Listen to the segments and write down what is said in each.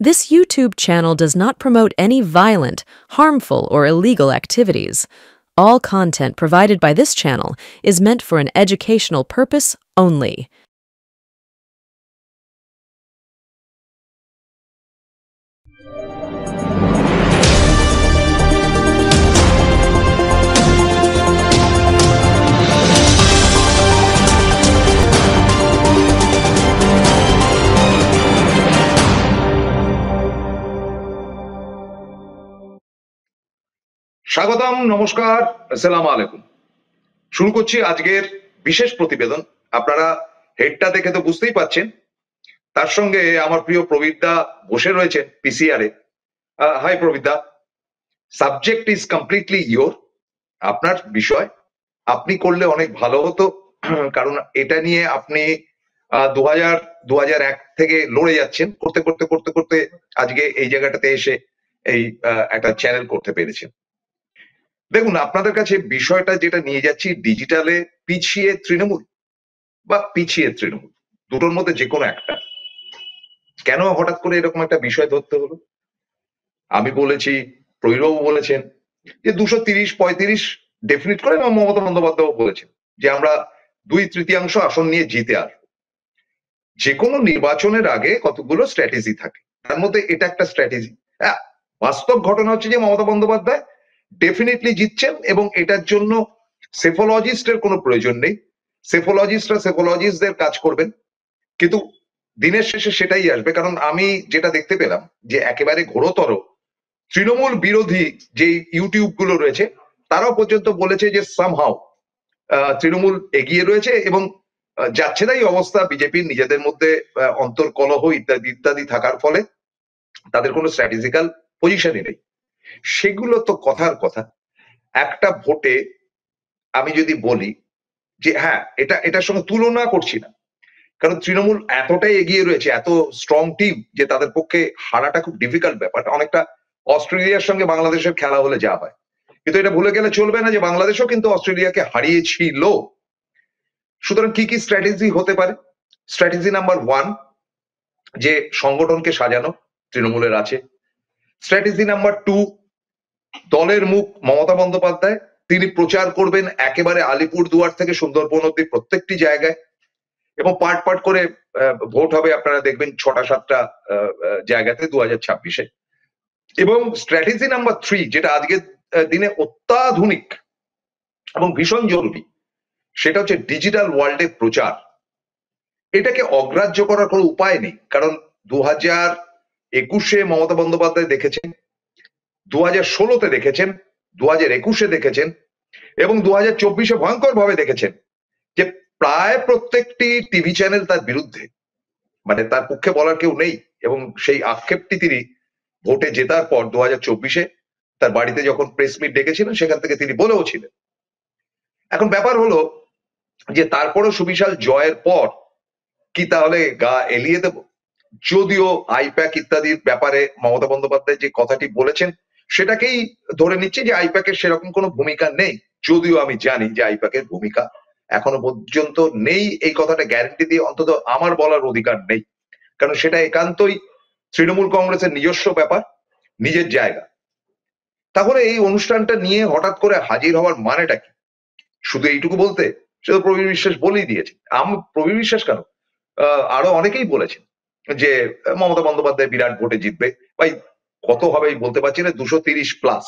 This YouTube channel does not promote any violent, harmful, or illegal activities. All content provided by this channel is meant for an educational purpose only. স্বাগতম, নমস্কার, আসসালামু আলাইকুম। শুরু করছি আজকের বিশেষ প্রতিবেদন। আপনারা হেডটা দেখে তো বুঝতেই পাচ্ছেন। তার সঙ্গে আমার প্রিয় প্রবীরদা বসে রয়েছেন পিসিআর এ। হাই প্রবীরদা, সাবজেক্ট ইজ কমপ্লিটলি ইয়োর। আপনার বিষয়, আপনি করলে অনেক ভালো হতো, কারণ এটা নিয়ে আপনি 2001 থেকে লড়ে যাচ্ছেন, করতে করতে করতে করতে আজকে এই জায়গাটাতে এসে এই একটা চ্যানেল করতে পেরেছেন। দেখুন, আপনাদের কাছে বিষয়টা যেটা নিয়ে যাচ্ছি, ডিজিটালে পিছিয়ে তৃণমূল বা পিছিয়ে তৃণমূল, দুটোর মধ্যে যে কোনো একটা। কেন হঠাৎ করে এরকম একটা বিষয় ধরতে হলো? আমি বলেছি, প্রবীরবাবু বলেছেন যে 230-35 ডেফিনিট করে, এবং মমতা বন্দ্যোপাধ্যায়ও বলেছেন যে আমরা 2/3 আসন নিয়ে জিতে আসবো। যে কোনো নির্বাচনের আগে কতগুলো স্ট্র্যাটেজি থাকে, তার মধ্যে এটা একটা স্ট্র্যাটেজি। হ্যাঁ, বাস্তব ঘটনা হচ্ছে যে মমতা বন্দ্যোপাধ্যায় ডেফিনেটলি জিতছেন, এবং এটার জন্য সেফোলজিস্টের কোনো প্রয়োজন নেই। সেফোলজিস্টরা সেফোলজিস্টদের কাজ করবেন, কিন্তু দিনের শেষে সেটাই আসবে। কারণ আমি যেটা দেখতে পেলাম যে একেবারে ঘোরতর তৃণমূল বিরোধী যে ইউটিউব গুলো রয়েছে, তারাও পর্যন্ত বলেছে যে সামহাও তৃণমূল এগিয়ে রয়েছে, এবং যাচ্ছে তাই অবস্থা। বিজেপির নিজেদের মধ্যে অন্তর্কলহ ইত্যাদি ইত্যাদি থাকার ফলে তাদের কোনো স্ট্র্যাটেজিক্যাল পজিশনই নেই। সেগুলো তো কথার কথা। একটা ভোটে আমি যদি বলি যে হ্যাঁ, এটার সঙ্গে তুলনা করছি না, কারণ তৃণমূল এতটাই এগিয়ে রয়েছে, এত স্ট্রং টিম, যে তাদের পক্ষে হারাটা খুব ডিফিকাল্ট ব্যাপার। অনেকটা অস্ট্রেলিয়ার সঙ্গে বাংলাদেশের খেলা হলে যা হয়। কিন্তু এটা ভুলে গেলে চলবে না যে বাংলাদেশও কিন্তু অস্ট্রেলিয়াকে হারিয়েছিল। সুতরাং কি কি স্ট্র্যাটেজি হতে পারে? স্ট্র্যাটেজি নাম্বার 1, যে সংগঠনকে সাজানো তৃণমূলের আছে। স্ট্র্যাটেজি নাম্বার 2, দলের মুখ মমতা বন্দ্যোপাধ্যায়, তিনি প্রচার করবেন একেবারে আলিপুরদুয়ার থেকে সুন্দরবন অব্দি প্রত্যেকটি জায়গায়, এবং পার্ট পার্ট করে ভোট হবে। আপনারা দেখবেন 6টা-7টা জায়গাতে 2026-এ। এবং স্ট্র্যাটেজি নাম্বার 3, যেটা আজকের দিনে অত্যাধুনিক এবং ভীষণ জরুরি, সেটা হচ্ছে ডিজিটাল ওয়ার্ল্ডে প্রচার। এটাকে অগ্রাহ্য করার কোনো উপায় নেই, কারণ 2021-এ মমতা বন্দ্যোপাধ্যায় দেখেছেন, 2016-তে দেখেছেন, 2021-এ দেখেছেন, এবং 2024-এ ভয়ঙ্কর ভাবে দেখেছেন যে প্রায় প্রত্যেকটি টিভি চ্যানেল তার বিরুদ্ধে, মানে তার পক্ষে বলার কেউ নেই। এবং সেই আক্ষেপটি তিনি ভোটে জেতার পর 2024-এ তার বাড়িতে যখন প্রেস মিট ডেকেছিলেন, সেখান থেকে তিনি বলেও ছিলেন। এখন ব্যাপার হলো যে তারপরও সুবিশাল জয়ের পর কি তাহলে গা এলিয়ে দেব? যদিও আইপ্যাক ইত্যাদির ব্যাপারে মমতা বন্দ্যোপাধ্যায় যে কথাটি বলেছেন, সেটাকেই ধরে নিচ্ছি যে আইপ্যাকের সেরকম কোনো ভূমিকা নেই। যদিও আমি জানি যে আইপ্যাকের ভূমিকা এখনো পর্যন্ত নেই, এই কথাটা গ্যারান্টি দিয়ে অন্তত আমার বলার অধিকার নেই, কারণ সেটা একান্তই তৃণমূল কংগ্রেসের নিজস্ব ব্যাপার, নিজের জায়গা। তাহলে এই অনুষ্ঠানটা নিয়ে হঠাৎ করে হাজির হওয়ার মানেটা কি? শুধু এইটুকু বলতে, সে তো প্রবীর বিশ্বাস বলেই দিয়েছে। প্রবীর বিশ্বাস কেন, আরো অনেকেই বলেছেন যে মমতা বন্দ্যোপাধ্যায় বিরাট ভোটে জিতবে। ভাই, কত হবে বলতে পারছি না, 230+।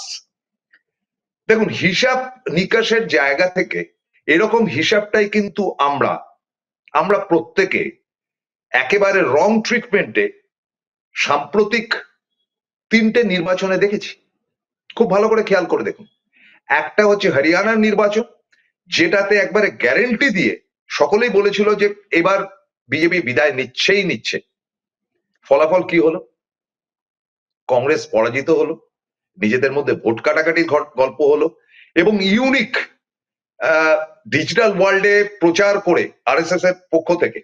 দেখুন, হিসাব নিকাশের জায়গা থেকে এরকম হিসাবটাই কিন্তু আমরা প্রত্যেকে একেবারে রং ট্রিটমেন্টে সাম্প্রতিক 3টে নির্বাচনে দেখেছি। খুব ভালো করে খেয়াল করে দেখুন। একটা হচ্ছে হরিয়ানার নির্বাচন, যেটাতে একবারে গ্যারেন্টি দিয়ে সকলেই বলেছিল যে এবার বিজেপি বিদায় নিচ্ছে। ফলাফল কি হলো? কংগ্রেস পরাজিত হলো, নিজেদের মধ্যে ভোট কাটাকাটির গল্প হলো, এবং ইউনিক ডিজিটাল ওয়ার্ল্ডে প্রচার করে আরএসএস এর পক্ষ থেকে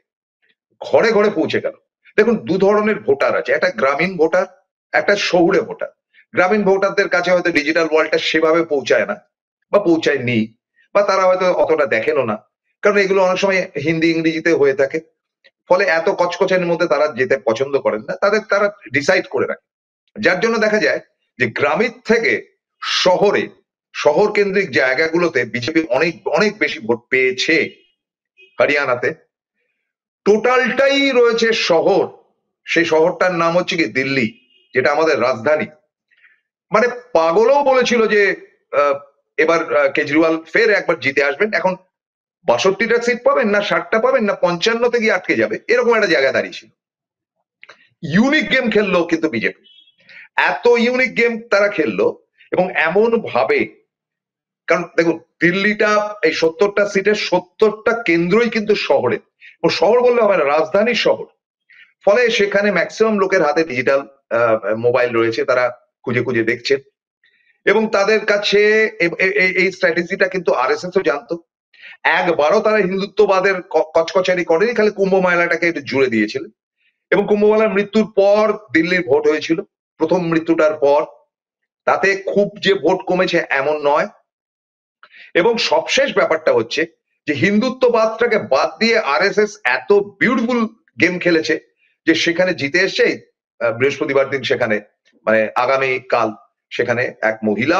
ঘরে ঘরে পৌঁছে গেল। দেখুন, 2 ধরনের ভোটার আছে, একটা গ্রামীণ ভোটার, একটা শহুরে ভোটার। গ্রামীণ ভোটারদের কাছে হয়তো ডিজিটাল ওয়ার্ল্ডটা সেভাবে পৌঁছায় না, বা পৌঁছায়নি, বা তারা হয়তো অতটা দেখেনও না, কারণ এগুলো অনেক সময় হিন্দি ইংরেজিতে হয়ে থাকে। ফলে এত কচকচানির মধ্যে তারা যেতে পছন্দ করেন না, তারা ডিসাইড করে রাখে। যার জন্য দেখা যায় যে গ্রামের থেকে শহরে, শহর কেন্দ্রিক জায়গাগুলোতে বিজেপি অনেক অনেক বেশি ভোট পেয়েছে। হরিয়ানাতে টোটালটাই রয়েছে শহর, সেই শহরটার নাম হচ্ছে কি দিল্লি, যেটা আমাদের রাজধানী। মানে পাগলও বলেছিল যে এবার কেজরিওয়াল ফের একবার জিতে আসবেন, এখন 62টা সিট পাবেন না 60টা পাবেন না 55 গিয়ে আটকে যাবে, এরকম একটা জায়গা দাঁড়িয়েছিল। ইউনিক গেম খেললো কিন্তু বিজেপি, এত ইউনিক গেম তারা খেললো, এবং এমন ভাবে, কারণ দেখুন দিল্লিটা এই 70টা সিটের 70টা কেন্দ্রই কিন্তু শহরে, ও শহর বললে হবে না, রাজধানীর শহর। ফলে সেখানে ম্যাক্সিমাম লোকের হাতে ডিজিটাল মোবাইল রয়েছে, তারা খুঁজে খুঁজে দেখছেন, এবং তাদের কাছে এই স্ট্র্যাটেজিটা কিন্তু আরএসএসও জানতো। একবারও তারা হিন্দুত্ববাদের কচকচারি করেনি, খালি কুম্ভ মেলাটাকে একটু জুড়ে দিয়েছিলেন। এবং কুম্ভ মেলার মৃত্যুর পর দিল্লির ভোট হয়েছিল, প্রথম মৃত্যুটার পর, তাতে খুব যে ভোট কমেছে এমন নয়। এবং সবশেষ ব্যাপারটা হচ্ছে যে হিন্দুত্ববাদটাকে বাদ দিয়ে আরএসএস এত বিউটিফুল গেম খেলেছে যে সেখানে জিতে এসছে। বৃহস্পতিবার দিন সেখানে, মানে আগামী কাল সেখানে এক মহিলা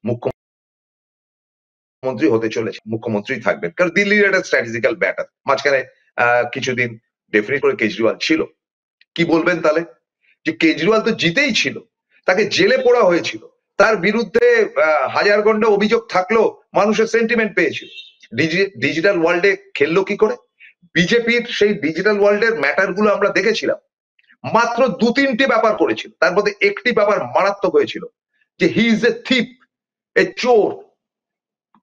মুখ্যমন্ত্রী হতে চলেছে, মুখ্যমন্ত্রী থাকবেন, কারণ দিল্লির একটা স্ট্র্যাটেজিক্যাল ব্যাটার। মাঝখানে কিছুদিন ডেফিনেট করে কেজরিওয়াল ছিল। কি বলবেন তাহলে, যে কেজরিওয়াল তো জিতেই ছিল, তাকে জেলে পোড়া হয়েছিল, তার বিরুদ্ধে হাজার গন্ডা অভিযোগ থাকলেও মানুষের সেন্টিমেন্ট পেয়েছিল। ডিজিটাল ওয়ার্ল্ডে খেললো কি করে? বিজেপির সেই ডিজিটাল ওয়ার্ল্ডের ম্যাটার গুলো আমরা দেখেছিলাম, মাত্র 2-3টি ব্যাপার করেছিল, তার মধ্যে একটি ব্যাপার মারাত্মক হয়েছিল, যে হি ইজ এ থিপ, এ চোর।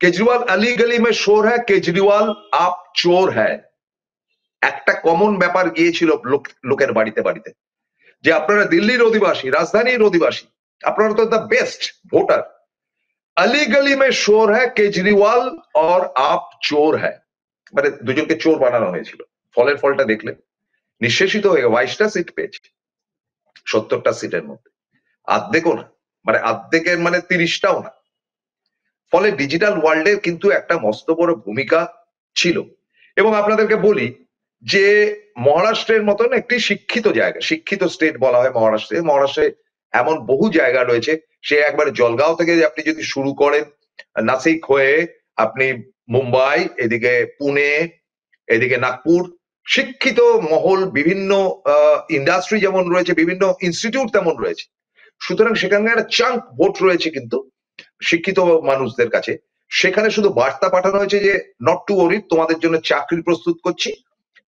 কেজরিওয়াল আলি গলি মে শোর হ্যায়, কেজরিওয়াল আপ চোর হ্যায়। একটা কমন ব্যাপার গিয়েছিল লোকের বাড়িতে বাড়িতে, যে আপনারা দিল্লির অধিবাসী, রাজধানীর অধিবাসী, আপনারা তো দ্য বেস্ট ভোটার। अली गली में शोर है, কেজরিওয়াল और आप চোর হ্যায়। মানে দুজনকে চোর বানানো হয়েছিল। ফলের ফলটা দেখলে নিঃশেষিত হয়ে 22টা সিট পেয়েছে 70টা সিটের মধ্যে, অর্ধেকও না, মানে অর্ধেকের মানে 30টাও না। ফলে ডিজিটাল ওয়ার্ল্ডের কিন্তু একটা মস্ত বড় ভূমিকা ছিল। এবং আপনাদেরকে বলি যে মহারাষ্ট্রের মতন একটি শিক্ষিত জায়গা, শিক্ষিত স্টেট বলা হয় মহারাষ্ট্রে এমন বহু জায়গা রয়েছে, সে একবার জলগাঁও থেকে আপনি যদি শুরু করেন, নাসিক হয়ে আপনি মুম্বাই, এদিকে পুনে, এদিকে নাগপুর, শিক্ষিত মহল, বিভিন্ন ইন্ডাস্ট্রি যেমন রয়েছে, বিভিন্ন ইনস্টিটিউট তেমন রয়েছে। সুতরাং সেখানে একটা চাঙ্ক ভোট রয়েছে কিন্তু শিক্ষিত মানুষদের কাছে। সেখানে শুধু বার্তা পাঠানো হয়েছে যে নট টু ওরি, তোমাদের জন্য চাকরি প্রস্তুত করছি,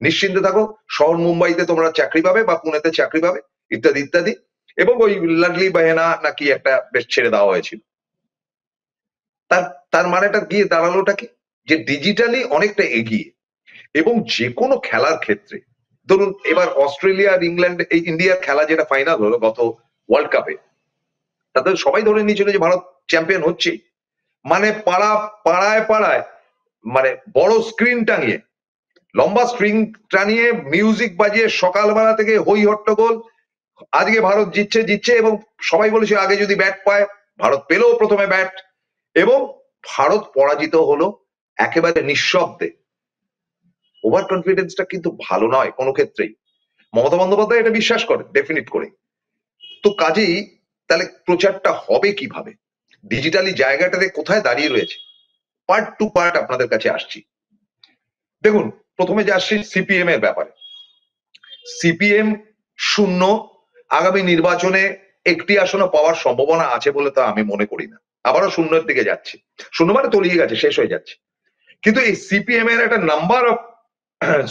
নিশ্চিন্তে থাকো, শহর মুম্বাইতে তোমরা চাকরি পাবে বা পুনেতে চাকরি পাবে, ইত্যাদি ইত্যাদি। এবং ওই লাডলি বাহেনা নাকি একটা বেশ ছেড়ে দেওয়া হয়েছিল। তার মানেটা গিয়ে দাঁড়ালোটা কি, যে ডিজিটালি অনেকটা এগিয়ে। এবং যে কোনো খেলার ক্ষেত্রে, ধরুন এবার অস্ট্রেলিয়া আর ইংল্যান্ড, এই ইন্ডিয়ার খেলা যেটা ফাইনাল হলো গত ওয়ার্ল্ড কাপে, তাদের সবাই ধরে নিয়েছিল যে ভারত চ্যাম্পিয়ন হচ্ছে। মানে পাড়ায় পাড়ায় মানে বড় স্ক্রিন টাঙিয়ে, লম্বা স্ক্রিন টানিয়ে, মিউজিক বাজিয়ে সকালবেলা থেকে হই হট্টগোল, আজকে ভারত জিতছে। এবং সবাই বলেছে আগে যদি ব্যাট পায়, ভারত পেল প্রথমে ব্যাট, এবং ভারত পরাজিত হলো একেবারে নিঃশব্দে। ওভার কনফিডেন্সটা কিন্তু ভালো নয় কোনো ক্ষেত্রেই। মমতা বন্দ্যোপাধ্যায় এটা বিশ্বাস করে ডেফিনিট করে। তো কাজেই তাহলে প্রচারটা হবে কিভাবে, ডিজিটালি জায়গাটাতে কোথায় দাঁড়িয়ে রয়েছে, পার্ট টু পার্ট আপনাদের কাছে আসছি। দেখুন, প্রথমে যে আসছি সিপিএম এর ব্যাপারে। সিপিএম শূন্য, আগামী নির্বাচনে একটি আসনও পাওয়ার সম্ভাবনা আছে বলে তো আমি মনে করি না, আবারও শূন্যের দিকে যাচ্ছে। শূন্য মানে তলিয়ে গেছে, শেষ হয়ে যাচ্ছে। কিন্তু এই সিপিএম এর একটা number of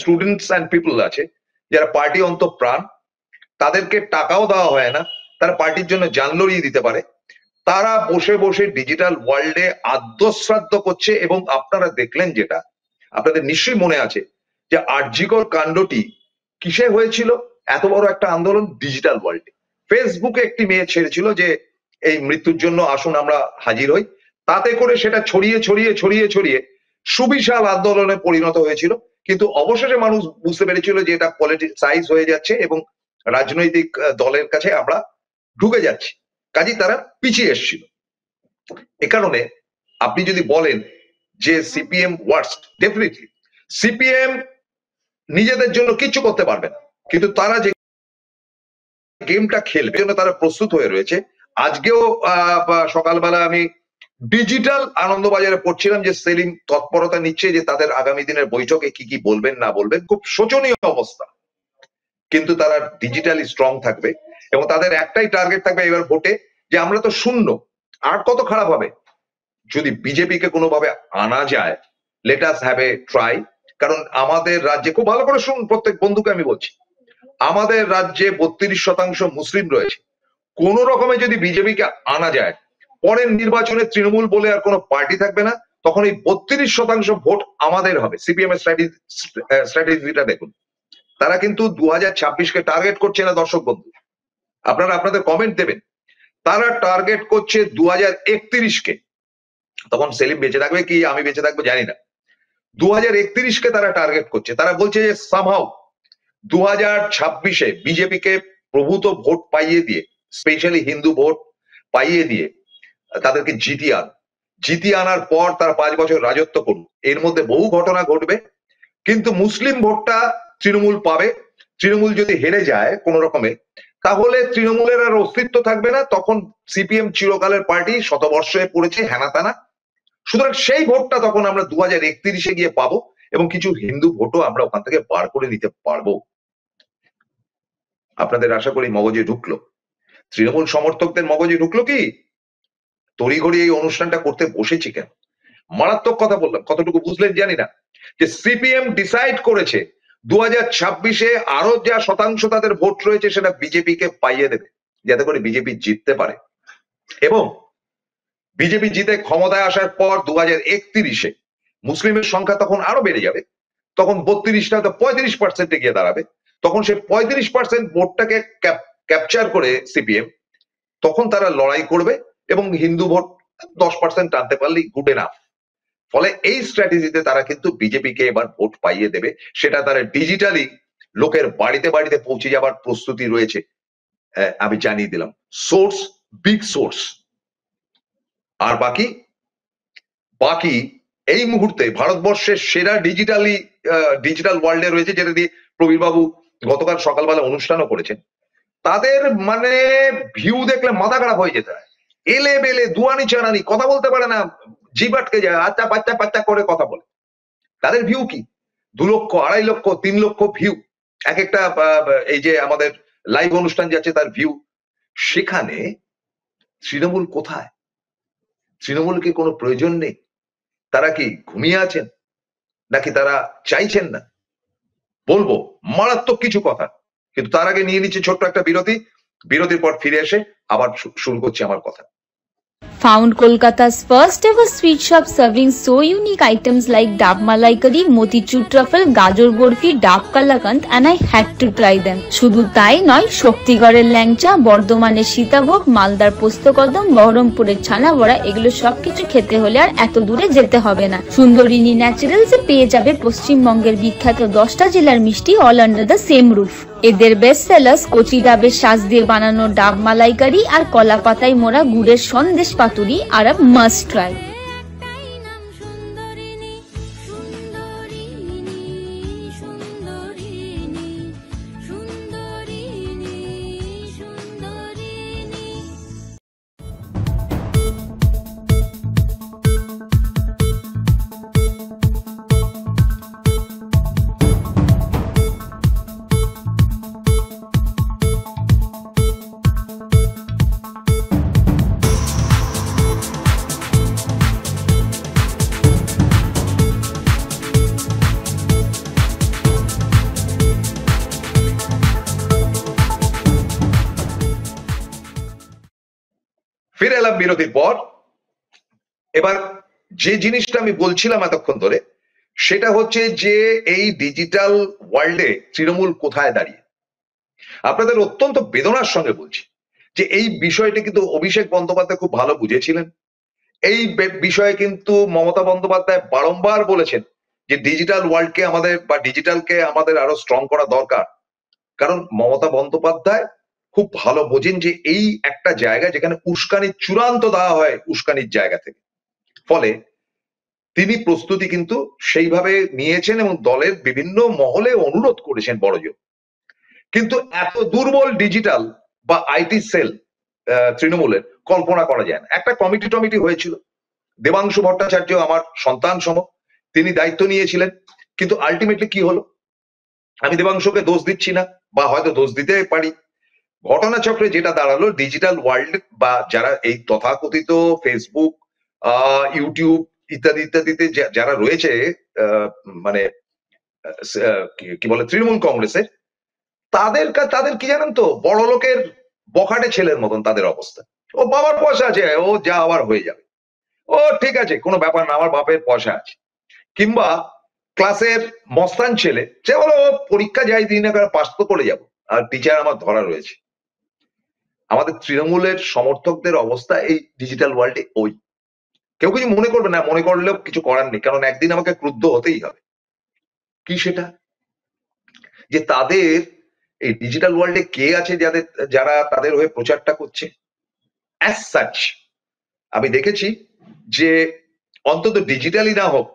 students and people আছে যারা পার্টি অন্তঃপ্রাণ, তাদেরকে টাকাও দেওয়া হয় না, তারা পার্টির জন্য জান লড়িয়ে দিতে পারে। তারা বসে বসে ডিজিটাল ওয়ার্ল্ডে আদ্যশ্রাদ্ধ করছে। এবং আপনারা দেখলেন, যেটা আপনাদের নিশ্চয়ই মনে আছে, যে আরজিকর কাণ্ডটি কিসে হয়েছিল, এত বড় একটা আন্দোলন ডিজিটাল ওয়ার্ল্ডে। ফেসবুকে একটি মেয়ে ছেড়েছিল যে এই মৃত্যুর জন্য আসুন আমরা হাজির হই, তাতে করে সেটা ছড়িয়ে ছড়িয়ে ছড়িয়ে ছড়িয়ে সুবিশাল আন্দোলনে পরিণত হয়েছিল। কিন্তু অবশেষে মানুষ বুঝতে পেরেছিল যে এটা পলিটিসাইজ হয়ে যাচ্ছে এবং রাজনৈতিক দলের কাছে আমরা ঢুকে যাচ্ছি, কাজেই তারা পিছিয়ে এসেছিল। এ কারণে আপনি যদি বলেন যে সিপিএম ওয়ার্স্ট, ডেফিনেটলি সিপিএম নিজেদের জন্য কিচ্ছু করতে পারবে না, কিন্তু তারা যে গেমটা খেলবে জন্য তারা প্রস্তুত হয়ে রয়েছে। আজকেও সকালবেলা আমি ডিজিটাল আনন্দবাজারে পড়ছিলাম যে সেলিম তৎপরতা নিচ্ছে যে তাদের আগামী দিনের বৈঠকে কি কি বলবেন না বলবেন। খুব শোচনীয় অবস্থা, কিন্তু তারা ডিজিটালি স্ট্রং থাকবে এবং তাদের একটাই টার্গেট থাকবে এবার ভোটে, যে আমরা তো শূন্য, আর কত খারাপ হবে যদি বিজেপিকে কোনোভাবে আনা যায়, let us have a try. কারণ আমাদের রাজ্যে, খুব ভালো করে শুনুন প্রত্যেক বন্ধুকে আমি বলছি, আমাদের রাজ্যে 32% মুসলিম রয়েছে। কোন রকমে যদি বিজেপিকে আনা যায়, পরের নির্বাচনে তৃণমূল বলে আর কোনো পার্টি থাকবে না, তখন এই 32% ভোট আমাদের হবে। সিপিএম এর স্ট্র্যাটেজিটা দেখুন, তারা কিন্তু 2026কে টার্গেট করছে না। দর্শক বন্ধু, আপনারা আপনাদের কমেন্ট দেবেন, তারা টার্গেট করছে 2031কে। তখন সেলিম বেঁচে থাকবে কি আমি বেঁচে থাকবো জানি না। 2031কে তারা টার্গেট করছে। তারা বলছে যে সামহাউ 2026-এ বিজেপিকে প্রভূত ভোট পাইয়ে দিয়ে, স্পেশালি হিন্দু ভোট পাইয়ে দিয়ে তাদেরকে জিতিয়ে আনার পর তারা 5 বছর রাজত্ব করুক। এর মধ্যে বহু ঘটনা ঘটবে, কিন্তু মুসলিম ভোটটা তৃণমূল পাবে। তৃণমূল যদি হেরে যায় কোন রকমে, তাহলে তৃণমূলের আর অস্তিত্ব থাকবে না। তখন সিপিএম চিরকালের পার্টি, শতবর্ষে পড়েছে হেনা তানা। সুতরাং সেই ভোটটা তখন আমরা 2031-এ গিয়ে পাবো এবং কিছু হিন্দু ভোটও আমরা ওখান থেকে বার করে নিতে পারবো। আপনাদের আশা করি মগজে ঢুকলো, তৃণমূল সমর্থকদের মগজে ঢুকলো কি তড়িঘড়ি এই অনুষ্ঠানটা করতে বসেছি কেন? মারাত্মক কথা বললাম, কতটুকু বুঝলেন জানি না। যে সিপিএম ডিসাইড করেছে 2026-এ আরো যা শতাংশ তাদের ভোট রয়েছে সেটা বিজেপিকে পাইয়ে দেবে, যাতে করে বিজেপি জিততে পারে। এবং বিজেপি জিতে ক্ষমতায় আসার পর 2031-এ মুসলিমের সংখ্যা তখন আরো বেড়ে যাবে, তখন 32টা 35%-এ গিয়ে দাঁড়াবে। তখন সে 35% ভোটটাকে ক্যাপচার করে সিপিএম, তখন তারা লড়াই করবে এবং হিন্দু ভোট 10% টানতে পারলেই গুড এনাফ। ফলে এই স্ট্র্যাটেজিতে তারা কিন্তু বিজেপিকে এবার ভোট পাইয়ে দেবে। সেটা তারা ডিজিটালি লোকের বাড়িতে বাড়িতে পৌঁছে যাবার প্রস্তুতি রয়েছে, আমি জানিয়ে দিলাম। Source, big source. আর বাকি এই মুহূর্তে ভারতবর্ষের সেরা ডিজিটাল ওয়ার্ল্ডে রয়েছে, যেটা দিয়ে প্রবীর বাবু গতকাল সকালবেলা অনুষ্ঠানও করেছেন। তাদের মানে ভিউ দেখলে মাথা খারাপ হয়ে যেতে হয়। এলে বেলে দুয়ানি চানানি, কথা বলতে পারে না, জিভ আটকে যায়, আচ্ছা বাচ্চা বাচ্চা করে কথা বলে। তাদের ভিউ কি 2 লক্ষ, 2.5 লক্ষ, 3 লক্ষ ভিউ এক একটা। এই যে আমাদের লাইভ অনুষ্ঠান যাচ্ছে তার ভিউ। সেখানে তৃণমূল কোথায়? তৃণমূল কি কোনো প্রয়োজন নেই? তারা কি ঘুমিয়ে আছেন, নাকি তারা চাইছেন না? বলবো মারাত্মক কিছু কথা, কিন্তু তার আগে নিয়ে নিচ্ছে ছোট্ট একটা বিরতি। বিরতির পর ফিরে এসে আবার শুরু করছি আমার কথা। Found Kolkata's first ever sweet shop serving so unique items like Dab Malai Curry, Motichur Truffle, Gajor Borfi, Dab Kalakand, and I had to try them. শুধু তাই নয়, শক্তিগড়ের ল্যাংচা, বর্ধমানের সীতাভোগ, মালদার পোস্তকদম, বহরমপুরের ছানা বড়া, এগুলো সবকিছু খেতে হলে আর এত দূরে যেতে হবে না। সুন্দরিনী ন্যাচারালসে পেয়ে যাবে পশ্চিমবঙ্গের বিখ্যাত 10টা জেলার মিষ্টি all under the same roof. এদের বেস্ট সেলার্স কচি ডাবের শাঁস দিয়ে বানানো ডাব মালাইকারি আর কলা পাতায় মোড়া গুড়ের সন্দেশ পাতুরি আর আ মাস্ট ট্রাই। ফিরে এলাম বিরতির পর। এবার যে জিনিসটা আমি বলছিলাম এতক্ষণ ধরে, সেটা হচ্ছে যে এই ডিজিটাল ওয়ার্ল্ডে তৃণমূল কোথায় দাঁড়িয়ে। আপনাদের অত্যন্ত বেদনার সঙ্গে বলছি যে এই বিষয়টি কিন্তু অভিষেক বন্দ্যোপাধ্যায় খুব ভালো বুঝেছিলেন। এই বিষয়ে কিন্তু মমতা বন্দ্যোপাধ্যায় বারংবার বলেছেন যে ডিজিটাল ওয়ার্ল্ডকে আমাদের বা ডিজিটালকে আমাদের আরো স্ট্রং করা দরকার। কারণ মমতা বন্দ্যোপাধ্যায় খুব ভালো বোঝেন যে এই একটা জায়গা যেখানে উস্কানি চূড়ান্ত দেওয়া হয় উস্কানির জায়গা থেকে। ফলে তিনি প্রস্তুতি কিন্তু সেইভাবে নিয়েছেন এবং দলের বিভিন্ন মহলে অনুরোধ করেছেন বড়জোর। কিন্তু এত দুর্বল ডিজিটাল বা আইটি সেল তৃণমূলের কল্পনা করা যায় না। একটা কমিটি হয়েছিল, দেবাংশু ভট্টাচার্য আমার সন্তান সম, তিনি দায়িত্ব নিয়েছিলেন, কিন্তু আলটিমেটলি কি হলো? আমি দেবাংশুকে দোষ দিচ্ছি না, বা হয়তো দোষ দিতে পারি। ঘটনাচক্রে যেটা দাঁড়ালো, ডিজিটাল ওয়ার্ল্ড বা যারা এই তথাকথিত ফেসবুক, ইউটিউব ইত্যাদি ইত্যাদিতে যারা রয়েছে, মানে কি বলে তৃণমূল কংগ্রেসের, তাদের কি জানেন তো, বড় লোকের বখাটে ছেলের মতন তাদের অবস্থা। ও বাবার পয়সা আছে, ও যা আবার হয়ে যাবে, ও ঠিক আছে, কোনো ব্যাপার না, আমার বাপের পয়সা আছে। কিংবা ক্লাসের মস্তান ছেলে, সে বলো পরীক্ষা যাই দিন না, পাস তো করে যাবো, আর টিচার আমার ধরা রয়েছে। আমাদের তৃণমূলের সমর্থকদের অবস্থা এই ডিজিটাল ওয়ার্ল্ডে ওই। কেউ কিছু মনে করবে না, মনে করলেও কিছু করার নেই, কারণ একদিন আমাকে ক্রুদ্ধ হতেই হবে। কি সেটা? যে তাদের এই ডিজিটাল ওয়ার্ল্ডে কে আছে যারা তাদের হয়ে প্রচারটা করছে। অ্যাজ সাচ আমি দেখেছি যে অন্তত ডিজিটালি না হোক,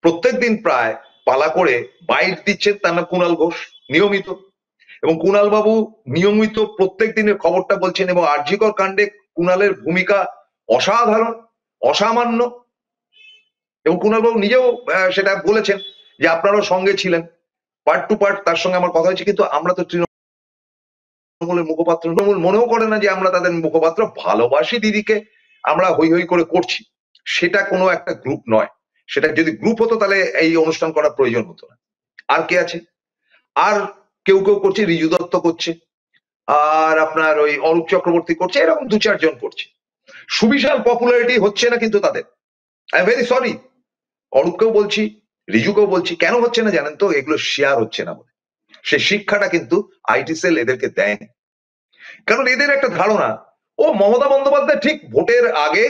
প্রত্যেকদিন প্রায় পালা করে বাইট দিচ্ছেন তার নাম কুণাল ঘোষ, নিয়মিত। এবং কুণাল বাবু নিয়মিত প্রত্যেক দিনের খবরটা বলছেন, এবং আরজিকর কাণ্ডে কুণালের ভূমিকা অসাধারণ, অসামান্য। এবং কুণাল বাবু নিজেও সেটা বলেছেন যে আপনারাও সঙ্গে ছিলেন, পার্ট টু পার্ট তার সঙ্গে আমার কথা হয়েছে। কিন্তু আমরা তো তৃণমূলের মুখপাত্র, তৃণমূল মনেও করে না যে আমরা তাদের মুখপাত্র। ভালোবাসি দিদিকে, আমরা হই হই করে করছি, সেটা কোনো একটা গ্রুপ নয়। সেটা যদি গ্রুপ হতো তাহলে এই অনুষ্ঠান করার প্রয়োজন হতো না। আর কে আছে? আর কেউ করছে, রিজু দত্ত করছে, আর আপনার ওই অরূপ চক্রবর্তী করছে, এরকম 2-4 জন করছে। সুবিশাল পপুলারিটি হচ্ছে না কিন্তু তাদের। আই এম ভেরি সরি, অরূপকেও বলছি, রিজুকেও বলছি, কেন হচ্ছে না জানেন তো? এগুলো শেয়ার হচ্ছে না বলে। সে শিক্ষাটা কিন্তু আইটি সেল এদেরকে দেয়নি। কারণ এদের একটা ধারণা, ও মমতা বন্দ্যোপাধ্যায় ঠিক ভোটের আগে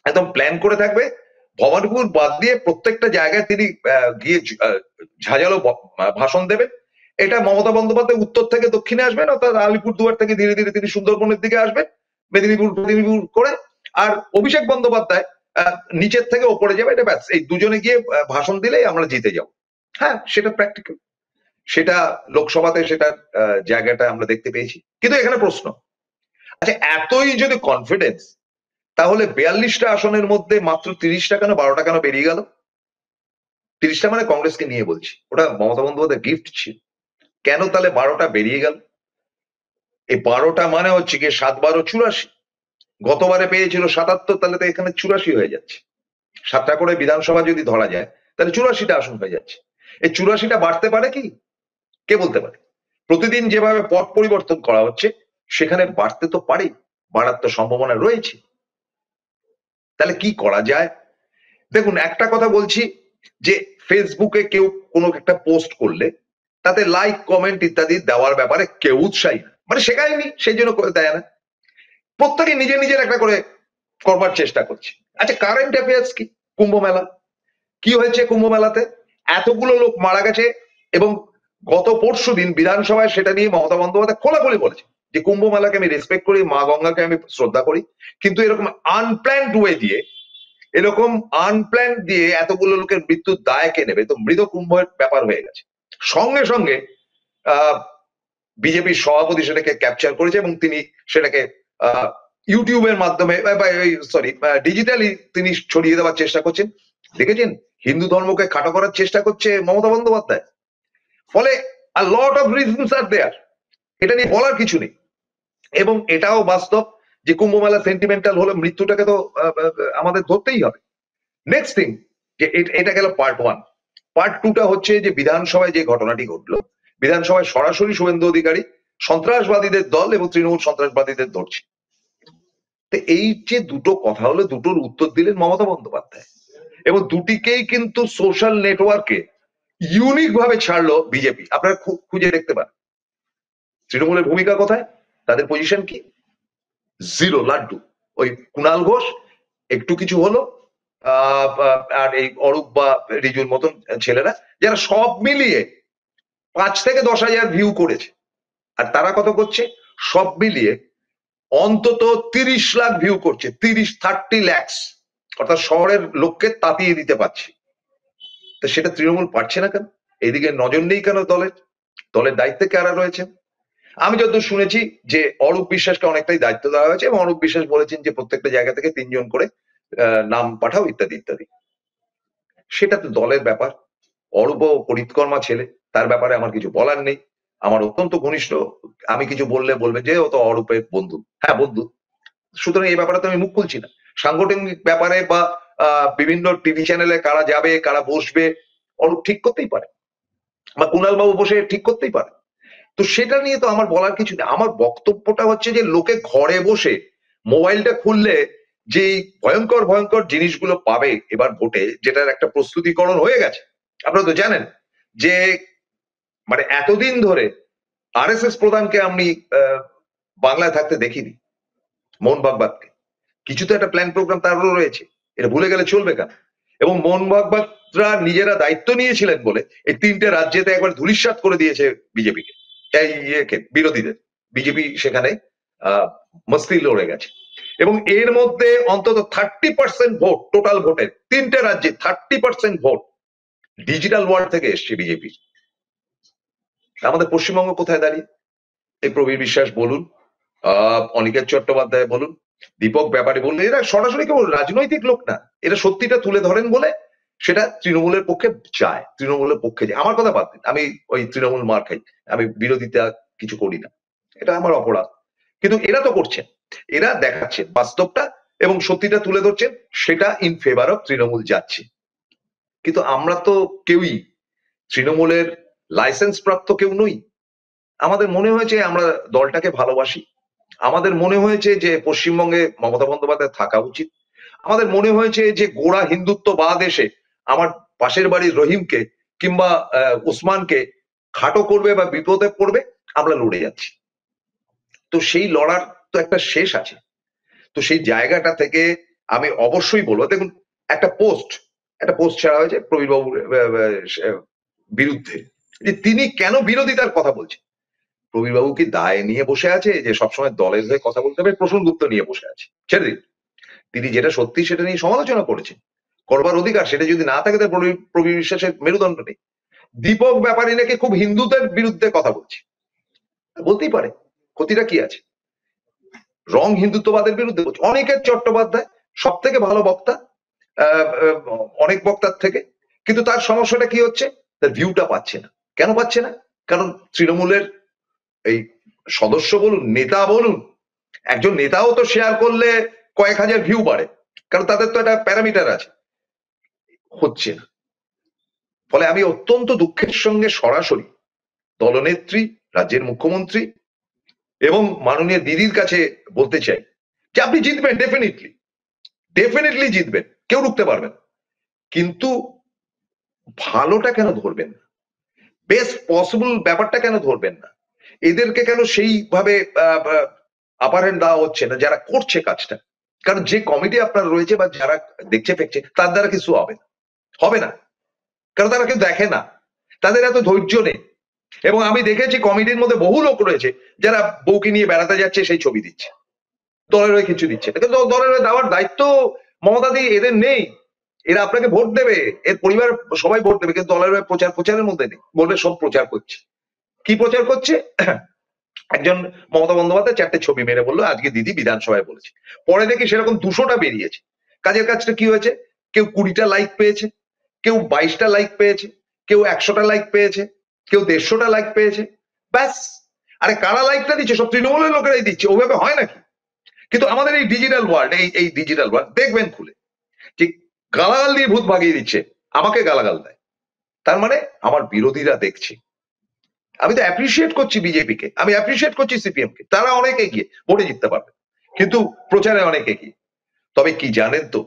একদম প্ল্যান করে থাকবে, ভবানীপুর বাদ দিয়ে প্রত্যেকটা জায়গায় তিনি গিয়ে ঝাঁঝালো ভাষণ দেবেন। এটা মমতা বন্দ্যোপাধ্যায় উত্তর থেকে দক্ষিণে আসবেন, অর্থাৎ আলিপুরদুয়ার থেকে ধীরে ধীরে তিনি সুন্দরবনের দিকে আসবেন, মেদিনীপুর করে। আর অভিষেক বন্দ্যোপাধ্যায় নিচের থেকে ওপরে যাবে। এটা ব্যাস, এই দুজনে গিয়ে ভাষণ দিলেই আমরা জিতে যাব। হ্যাঁ, সেটা প্র্যাকটিক্যাল, সেটা লোকসভাতে সেটার জায়গাটা আমরা দেখতে পেয়েছি। কিন্তু এখানে প্রশ্ন, আচ্ছা এতই যদি কনফিডেন্স, তাহলে 42টা আসনের মধ্যে মাত্র 30টা কেন, 12টা কেন বেরিয়ে গেল? 30টা মানে কংগ্রেসকে নিয়ে বলছি, ওটা মমতা বন্দ্যোপাধ্যায় গিফট ছিল। কেন তাহলে 12টা বেরিয়ে গেল? এই 12টা মানে হচ্ছে কি 7-12 84। গতবারে পেয়েছিল 77, তাহলে তো এখানে 84 হয়ে যাচ্ছে। 7টা করে বিধানসভা যদি ধরা যায়, তাহলে 84টা আসন হয়ে যাচ্ছে। এই 84টা বাড়তে পারে কি? কে বলতে পারে? প্রতিদিন যেভাবে পথ পরিবর্তন করা হচ্ছে, সেখানে বাড়তে তো পারে, বাড়ার তো সম্ভাবনা রয়েছে। তাহলে কি করা যায়? দেখুন, একটা কথা বলছি, যে ফেসবুকে কেউ কোনো একটা পোস্ট করলে তাতে লাইক কমেন্ট ইত্যাদি দেওয়ার ব্যাপারে কেউ উৎসাহী না, মানে শেখায়নি সেই জন্য করে দেয় না। প্রত্যেকে নিজের নিজের একটা করে করবার চেষ্টা করছে। আচ্ছা, কারেন্ট অ্যাফেয়ার্স কি? কুম্ভ মেলা কি হয়েছে? কুম্ভ মেলাতে এতগুলো লোক মারা গেছে, এবং গত পরশুদিন বিধানসভায় সেটা নিয়ে মমতা বন্দ্যোপাধ্যায় খোলাখুলি বলেছে যে কুম্ভ মেলাকে আমি রেসপেক্ট করি, মা গঙ্গাকে আমি শ্রদ্ধা করি, কিন্তু এরকম আনপ্ল্যান্ড ওয়ে দিয়ে, এরকম আনপ্ল্যান্ড দিয়ে এতগুলো লোকের মৃত্যুর দায় কে নেবে? তো মৃত কুম্ভের ব্যাপার হয়ে গেছে। সঙ্গে সঙ্গে বিজেপির সভাপতি সেটাকে ক্যাপচার করেছে, এবং তিনি সেটাকে ইউটিউবের মাধ্যমে, সরি ডিজিটালি তিনি ছড়িয়ে দেওয়ার চেষ্টা করছেন। দেখেছেন, হিন্দু ধর্মকে খাটো করার চেষ্টা করছে মমতা বন্দ্যোপাধ্যায়। ফলে a lot of reasons are there, এটা নিয়ে বলার কিছু নেই। এবং এটাও বাস্তব যে কুম্ভ মেলা সেন্টিমেন্টাল হলে মৃত্যুটাকে তো আমাদের ধরতেই হবে। নেক্সট থিং, যে এটা গেল পার্ট 1। পার্ট 2টা হচ্ছে যে বিধানসভায় যে ঘটনাটি ঘটলো, বিধানসভায় সরাসরি শুভেন্দু অধিকারী সন্ত্রাসবাদীদের দল এবং তৃণমূল সন্ত্রাসবাদীদের ধরছে। তো এই যে দুটো কথা হলো, দুটোর উত্তর দিলেন মমতা বন্দ্যোপাধ্যায়, এবং দুটিকেই কিন্তু সোশ্যাল নেটওয়ার্কে ইউনিক ভাবে ছাড়লো বিজেপি। আপনারা খুঁজে দেখতে পারেন তৃণমূলের ভূমিকা কোথায়, তাদের পজিশন কি? জিরো, লাড্ডু। ওই কুণাল ঘোষ একটু কিছু হলো, আর এই অরূপ বা রিজুর মতন ছেলেরা, যারা সব মিলিয়ে 5 থেকে 10,000 ভিউ করেছে। আর তারা কত করছে? সব মিলিয়ে অন্তত 30 লাখ ভিউ করছে, 30-30 lakhs। অর্থাৎ শহরের লোককে তাতিয়ে দিতে পারছি। তো সেটা তৃণমূল পারছে না কেন? এদিকে নজর নেই কেন দলের? দলের দায়িত্বে কারা রয়েছেন? আমি যতদূর শুনেছি যে অরূপ বিশ্বাসকে অনেকটাই দায়িত্ব দেওয়া হয়েছে এবং অরূপ বিশ্বাস বলেছেন যে প্রত্যেকটা জায়গা থেকে ৩ জন করে নাম পাঠাও ইত্যাদি ইত্যাদি। সেটা তো দলের ব্যাপার। অরূপও করিতকর্মা ছেলে, তার ব্যাপারে আমার কিছু বলার নেই। আমার অত্যন্ত ঘনিষ্ঠ, আমি কিছু বললে বলবে যে ও তো অরূপের বন্ধু। হ্যাঁ বন্ধু, সুতরাং এই ব্যাপারে তো আমি মুখ খুলছি না। সাংগঠনিক ব্যাপারে বা বিভিন্ন টিভি চ্যানেলে কারা যাবে কারা বসবে অরূপ ঠিক করতেই পারে, বা কুণাল বাবু বসে ঠিক করতেই পারে। তো সেটা নিয়ে তো আমার বলার কিছু নেই। আমার বক্তব্যটা হচ্ছে যে লোকে ঘরে বসে মোবাইলটা খুললে যে ভয়ঙ্কর ভয়ঙ্কর জিনিসগুলো পাবে এবার ভোটে, যেটার একটা প্রস্তুতিকরণ হয়ে গেছে। আপনারা তো জানেন যে মানে এতদিন ধরে আরএসএস প্রধানকে আমি বাংলায় থাকতে দেখিনি, মোহন ভাগবতকে। কিছু তো একটা প্ল্যান প্রোগ্রাম তারও রয়েছে, এটা ভুলে গেলে চলবে কেন? এবং মোহন ভাগবতরা নিজেরা দায়িত্ব নিয়েছিলেন বলে এই ৩টে রাজ্যেতে একবার ধূলিসাৎ করে দিয়েছে বিজেপিকে, এই ইয়েকে, বিরোধীদের। বিজেপি সেখানে মস্তি লড়ে গেছে এবং এর মধ্যে অন্তত 30% ভোট, টোটাল ভোটের ৩টে রাজ্যে 30% ভোট ডিজিটাল ওয়ার্ল্ড থেকে এসছে বিজেপির। আমাদের পশ্চিমবঙ্গ কোথায় দাঁড়িয়ে? এই প্রবীর বিশ্বাস বলুন, অনিকেত চট্টোপাধ্যায় বলুন, দীপক ব্যাপারী বলুন, এরা সরাসরি কেউ রাজনৈতিক লোক না, এরা সত্যিটা তুলে ধরেন বলে সেটা তৃণমূলের পক্ষে যায়, তৃণমূলের পক্ষে যায়। আমার কথা বাদ দিন, আমি ওই তৃণমূল মার খাই, আমি বিরোধিতা কিছু করি না, এটা আমার অপরাধ। কিন্তু এরা তো করছেন, এরা দেখাচ্ছেন বাস্তবটা এবং সত্যিটা তুলে ধরছেন, সেটা ইন ফেভার অফ তৃণমূল যাচ্ছে। কিন্তু আমরা তো কেউই তৃণমূলের লাইসেন্স প্রাপ্ত কেউ নই। আমাদের মনে হয়েছে আমরা দলটাকে ভালোবাসি, আমাদের মনে হয়েছে যে পশ্চিমবঙ্গে মমতা বন্দ্যোপাধ্যায় থাকা উচিত, আমাদের মনে হয়েছে যে গোড়া হিন্দুত্ববাদ এসে আমার পাশের বাড়ির রহিমকে কিংবা ওসমানকে খাটো করবে বা বিপদে পড়বে, আমরা লড়ে যাচ্ছি। তো সেই লড়ার তো একটা শেষ আছে। তো সেই জায়গাটা থেকে আমি অবশ্যই বলবো, দেখুন একটা পোস্ট ছাড়া হয়েছে প্রবীর বাবুর বিরুদ্ধে, যে তিনি কেন বিরোধিতার কথা বলছেন। প্রবীর বাবু কি দায় নিয়ে বসে আছে যে সবসময় দলের হয়ে কথা বলতে হবে? প্রসূন গুপ্ত নিয়ে বসে আছে, ছেড়ে দিন। তিনি যেটা সত্যি সেটা নিয়ে সমালোচনা করেছেন, করবার অধিকার, সেটা যদি না থাকে তাহলে প্রবীর বিশ্বাসের মেরুদণ্ড নেই। দীপক ব্যাপারী নাকি খুব হিন্দুদের বিরুদ্ধে কথা বলছে, বলতেই পারে, ক্ষতিটা কি আছে? রং হিন্দুত্ববাদের বিরুদ্ধে বলছে। অনিকেত চট্টোপাধ্যায় সব থেকে ভালো বক্তা, অনেক বক্তার থেকে, কিন্তু তার সমস্যাটা কি হচ্ছে? তার ভিউটা পাচ্ছে না। কেন পাচ্ছে না? কারণ তৃণমূলের এই সদস্য বলুন, নেতা বলুন, একজন নেতাও তো শেয়ার করলে কয়েক হাজার ভিউ বাড়ে, কারণ তাদের তো একটা প্যারামিটার আছে, হচ্ছে না। ফলে আমি অত্যন্ত দুঃখের সঙ্গে সরাসরি দলনেত্রী, রাজ্যের মুখ্যমন্ত্রী এবং মাননীয় দিদির কাছে বলতে চাই যে আপনি জিতবেন, ডেফিনেটলি জিতবেন, কেউ রুখতে পারবেন, কিন্তু ভালোটা কেন ধরবেন না? বেস্ট পসিবল ব্যাপারটা কেন ধরবেন না? এদেরকে কেন সেইভাবে আপার হ্যান্ড দেওয়া হচ্ছে না যারা করছে কাজটা? কারণ যে কমিটি আপনার রয়েছে বা যারা দেখছে ফেকছে, তার দ্বারা কিছু হবে না, কারণ তারা কেউ দেখে না, তাদের এত ধৈর্য নেই। এবং আমি দেখেছি কমিটির মধ্যে বহু লোক রয়েছে যারা বউকে নিয়ে বেড়াতে যাচ্ছে সেই ছবি দিচ্ছে, দলের হয়ে কিছু দিচ্ছে না। কিন্তু দলের হয়ে দেওয়ার দায়িত্ব মমতা দি এদের নেই। এরা আপনাকে ভোট দেবে, এর পরিবার সবাই ভোট দেবে, কিন্তু দলের হয়ে প্রচারের মধ্যে নেই, বলবে সব প্রচার করছে। কি প্রচার করছে? একজন মমতা বন্দ্যোপাধ্যায় 4টে ছবি মেরে বললো আজকে দিদি বিধানসভায় বলেছে, পরে দেখি সেরকম 200টা বেরিয়েছে। কাজের কাজটা কি হয়েছে? কেউ 20টা লাইক পেয়েছে, কেউ 22টা লাইক পেয়েছে, কেউ 100টা লাইক পেয়েছে, কেউ 150টা লাইক পেয়েছে, ব্যাস। আরে কারা লাইকটা দিচ্ছে? সব তৃণমূলের লোকেরাই দিচ্ছে, ওভাবে হয় নাকি? কিন্তু আমাদের এই ডিজিটাল ওয়ার্ল্ড, এই ডিজিটাল ওয়ার্ল্ড দেখবেন খুলে, ঠিক গালাগাল দিয়ে ভূত ভাগিয়ে দিচ্ছে, আমাকে গালাগাল দেয়, তার মানে আমার বিরোধীরা দেখছে। আমি তো অ্যাপ্রিসিয়েট করছি বিজেপিকে, আমি অ্যাপ্রিসিয়েট করছি সিপিএম কে, তারা অনেক এগিয়ে, ভোটে জিততে পারবে, কিন্তু প্রচারে অনেক এগিয়ে। তবে কি জানেন তো,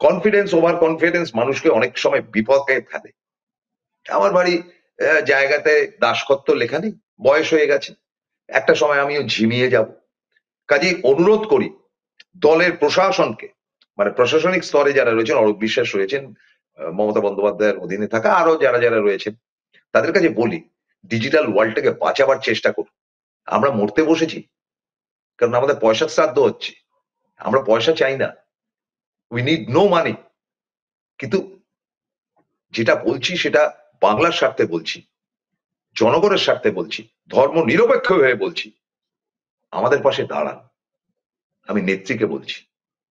কনফিডেন্স ওভার কনফিডেন্স মানুষকে অনেক সময় বিপদে ফেলে। আমার বাড়ি জায়গাতে দাসখত্ব লেখা নেই, বয়স হয়ে গেছে, একটা সময় আমিও ঝিমিয়ে যাব। কাজেই অনুরোধ করি দলের প্রশাসনকে, মানে প্রশাসনিক স্তরে যারা রয়েছেন, অরূপ বিশ্বাস রয়েছেন, মমতা বন্দ্যোপাধ্যায়ের অধীনে থাকা আরো যারা যারা রয়েছেন, তাদের কাছে বলি ডিজিটাল ওয়ার্ল্ডটাকে বাঁচাবার চেষ্টা করুন। আমরা মরতে বসেছি, কারণ আমাদের পয়সার শ্রাদ্ধ হচ্ছে, আমরা পয়সা চাই না, উই নিড নো মানি, কিন্তু যেটা বলছি সেটা বাংলার স্বার্থে বলছি, জনগণের স্বার্থে বলছি, ধর্ম নিরপেক্ষ হয়ে বলছি, আমাদের পাশে দাঁড়ান। আমি নেত্রীকে বলছি,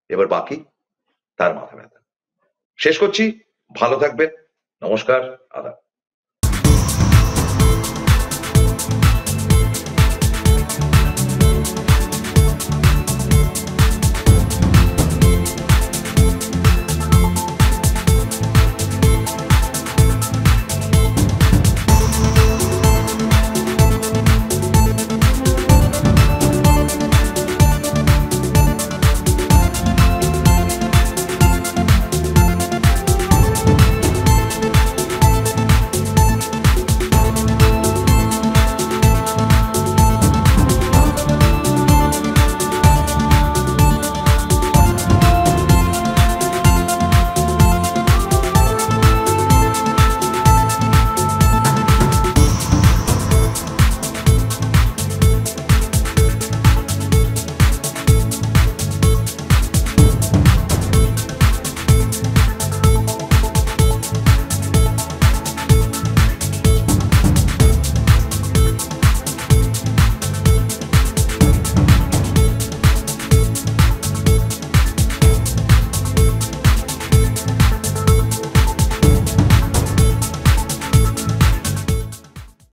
এবার বাকি তার মাথা ব্যথা। শেষ করছি, ভালো থাকবেন, নমস্কার, আদাব।